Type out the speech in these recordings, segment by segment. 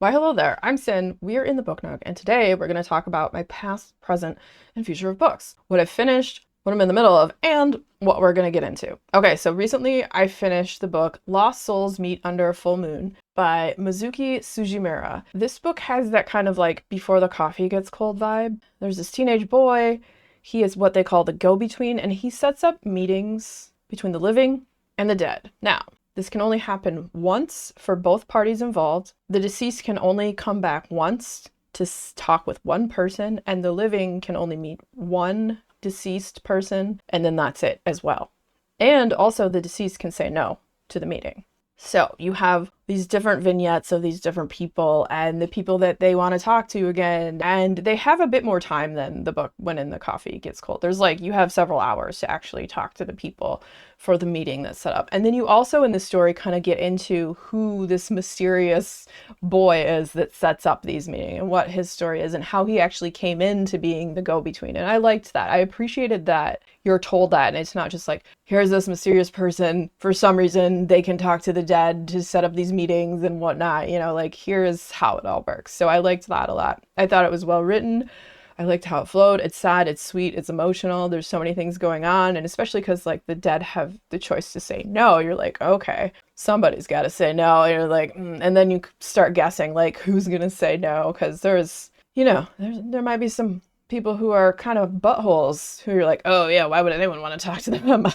Why, hello there. I'm Sin. We are in the Book Nook, and today we're going to talk about my past, present, and future of books. What I've finished, what I'm in the middle of, and what we're going to get into. Okay, so recently I finished the book Lost Souls Meet Under a Full Moon by Mizuki Sugimura. This book has that kind of like before the coffee gets cold vibe. There's this teenage boy. He is what they call the go-between, and he sets up meetings between the living and the dead. Now, this can only happen once for both parties involved. The deceased can only come back once to talk with one person, and the living can only meet one deceased person, and then that's it as well. And also, the deceased can say no to the meeting. So you have these different vignettes of these different people and the people that they want to talk to again. And they have a bit more time than the book When in the Coffee Gets Cold. There's like, you have several hours to actually talk to the people for the meeting that's set up. And then you also in the story kind of get into who this mysterious boy is that sets up these meetings and what his story is and how he actually came into being the go-between. And I liked that. I appreciated that you're told that. And it's not just like, here's this mysterious person. For some reason, they can talk to the dead to set up these meetings and whatnot. You know, like here's how it all works. So I liked that a lot. I thought it was well written. I liked how it flowed. It's sad, it's sweet, it's emotional. There's so many things going on. And especially because like the dead have the choice to say no. You're like, okay, somebody's got to say no. And you're like, and then you start guessing like who's going to say no. Because there's, there might be some people who are kind of buttholes who you're like, oh yeah, why would anyone want to talk to them?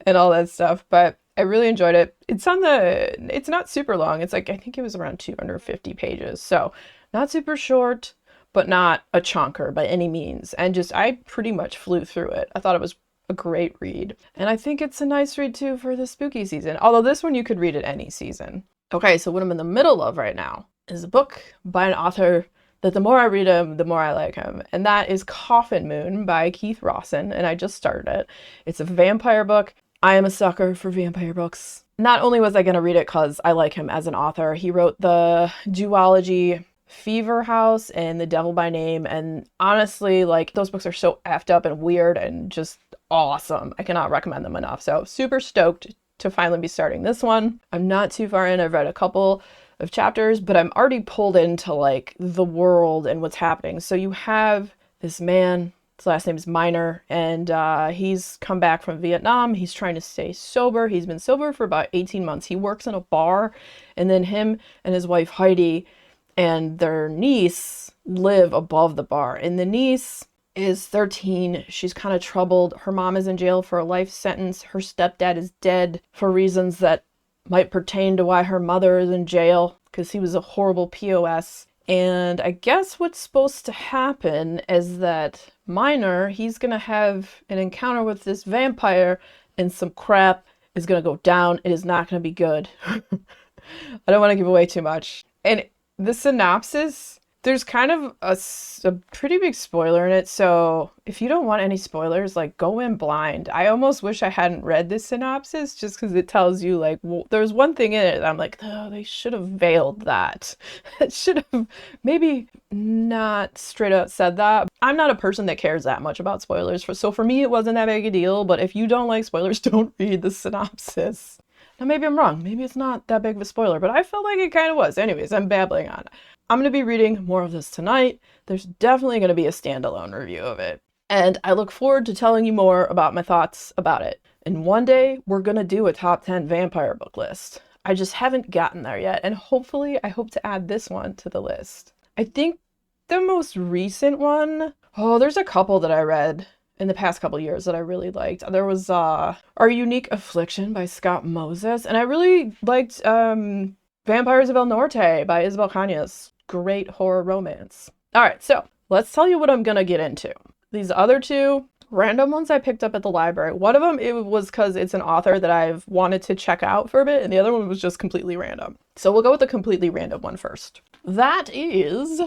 And all that stuff. But I really enjoyed it. It's not super long. It's like, I think it was around 250 pages. So not super short, but not a chonker by any means. And I pretty much flew through it. I thought it was a great read. And I think it's a nice read too for the spooky season. Although this one you could read at any season. Okay, so what I'm in the middle of right now is a book by an author that the more I read him, the more I like him. And that is Coffin Moon by Keith Rawson. And I just started it. It's a vampire book. I am a sucker for vampire books. Not only was I going to read it because I like him as an author, he wrote the duology Fever House and The Devil by Name, and honestly, like, those books are so effed up and weird and just awesome. I cannot recommend them enough. So super stoked to finally be starting this one. I'm not too far in. I've read a couple of chapters, but I'm already pulled into like the world and what's happening. So you have this man, his last name is Minor, and he's come back from Vietnam. He's trying to stay sober. He's been sober for about 18 months. He works in a bar, and then him and his wife Heidi and their niece live above the bar. And the niece is 13. She's kind of troubled. Her mom is in jail for a life sentence. Her stepdad is dead for reasons that might pertain to why her mother is in jail, because he was a horrible POS. And I guess what's supposed to happen is that Minor, he's going to have an encounter with this vampire and some crap is going to go down. It is not going to be good. I don't want to give away too much. And the synopsis, there's kind of a pretty big spoiler in it, so if you don't want any spoilers, like, go in blind. I almost wish I hadn't read this synopsis just because it tells you, like, well, there's one thing in it that I'm like, oh, they should have veiled that. It should have maybe not straight up said that. I'm not a person that cares that much about spoilers, so for me it wasn't that big a deal, but if you don't like spoilers, don't read the synopsis. Now, maybe I'm wrong. Maybe it's not that big of a spoiler, but I felt like it kind of was. Anyways, I'm babbling on. I'm going to be reading more of this tonight. There's definitely going to be a standalone review of it. And I look forward to telling you more about my thoughts about it. And one day, we're going to do a top 10 vampire book list. I just haven't gotten there yet. And hopefully, I hope to add this one to the list. I think the most recent one... Oh, there's a couple that I read in the past couple years that I really liked. There was Our Unique Affliction by Scott Moses, and I really liked Vampires of El Norte by Isabel Cañas. Great horror romance. All right, so let's tell you what I'm gonna get into. These other two random ones I picked up at the library. One of them, it was because it's an author that I've wanted to check out for a bit, and the other one was just completely random. So we'll go with the completely random one first. That is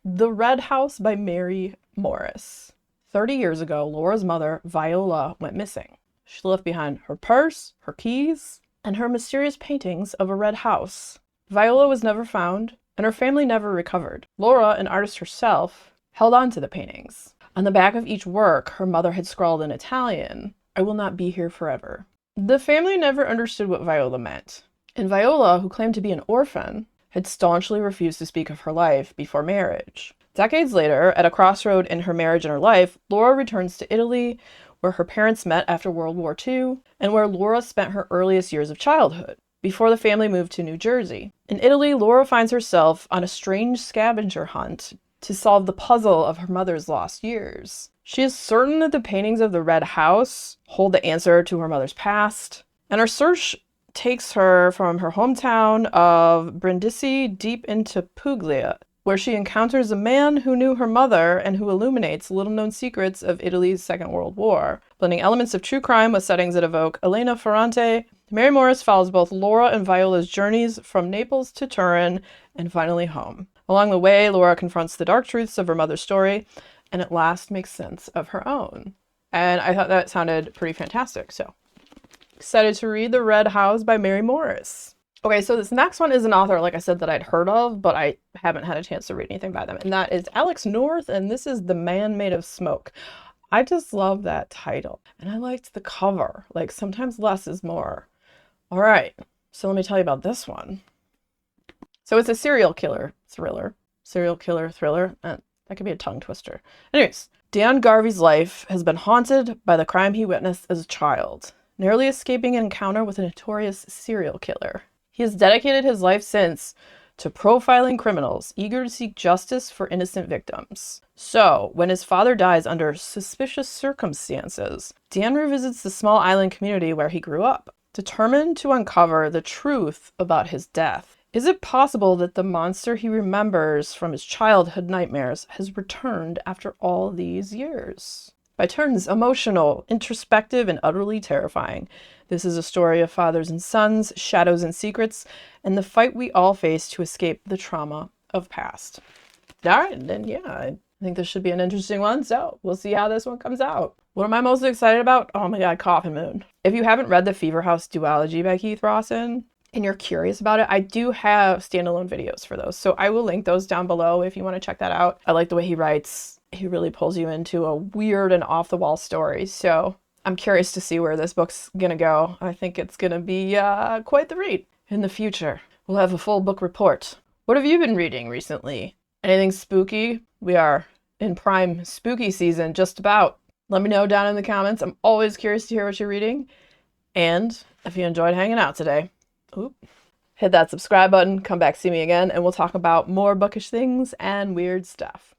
The Red House by Mary Morris. 30 years ago, Laura's mother, Viola, went missing. She left behind her purse, her keys, and her mysterious paintings of a red house. Viola was never found, and her family never recovered. Laura, an artist herself, held on to the paintings. On the back of each work, her mother had scrawled in Italian, "I will not be here forever." The family never understood what Viola meant. And Viola, who claimed to be an orphan, had staunchly refused to speak of her life before marriage. Decades later, at a crossroad in her marriage and her life, Laura returns to Italy, where her parents met after World War II, and where Laura spent her earliest years of childhood, before the family moved to New Jersey. In Italy, Laura finds herself on a strange scavenger hunt to solve the puzzle of her mother's lost years. She is certain that the paintings of the Red House hold the answer to her mother's past, and her search takes her from her hometown of Brindisi deep into Puglia, where she encounters a man who knew her mother and who illuminates little-known secrets of Italy's Second World War. Blending elements of true crime with settings that evoke Elena Ferrante, Mary Morris follows both Laura and Viola's journeys from Naples to Turin and finally home. Along the way, Laura confronts the dark truths of her mother's story and at last makes sense of her own. And I thought that sounded pretty fantastic, so excited to read The Red House by Mary Morris. Okay, so this next one is an author, like I said, that I'd heard of, but I haven't had a chance to read anything by them, and that is Alex North, and this is The Man Made of Smoke. I just love that title, and I liked the cover. Like, sometimes less is more. All right, so let me tell you about this one. So it's a serial killer thriller. Serial killer thriller. That could be a tongue twister. Anyways, Dan Garvey's life has been haunted by the crime he witnessed as a child, narrowly escaping an encounter with a notorious serial killer. He has dedicated his life since to profiling criminals, eager to seek justice for innocent victims. So, when his father dies under suspicious circumstances, Dan revisits the small island community where he grew up, determined to uncover the truth about his death. Is it possible that the monster he remembers from his childhood nightmares has returned after all these years? By turns emotional, introspective, and utterly terrifying, this is a story of fathers and sons, shadows and secrets, and the fight we all face to escape the trauma of past. All right, then yeah, I think this should be an interesting one, so we'll see how this one comes out. What am I most excited about? Oh my god, Coffin Moon. If you haven't read the Fever House duology by Keith Rawson, and you're curious about it, I do have standalone videos for those, so I will link those down below if you want to check that out. I like the way he writes. He really pulls you into a weird and off-the-wall story, so I'm curious to see where this book's gonna go. I think it's gonna be quite the read. In the future, we'll have a full book report. What have you been reading recently? Anything spooky? We are in prime spooky season, just about. Let me know down in the comments. I'm always curious to hear what you're reading. And if you enjoyed hanging out today, hit that subscribe button, come back, see me again, and we'll talk about more bookish things and weird stuff.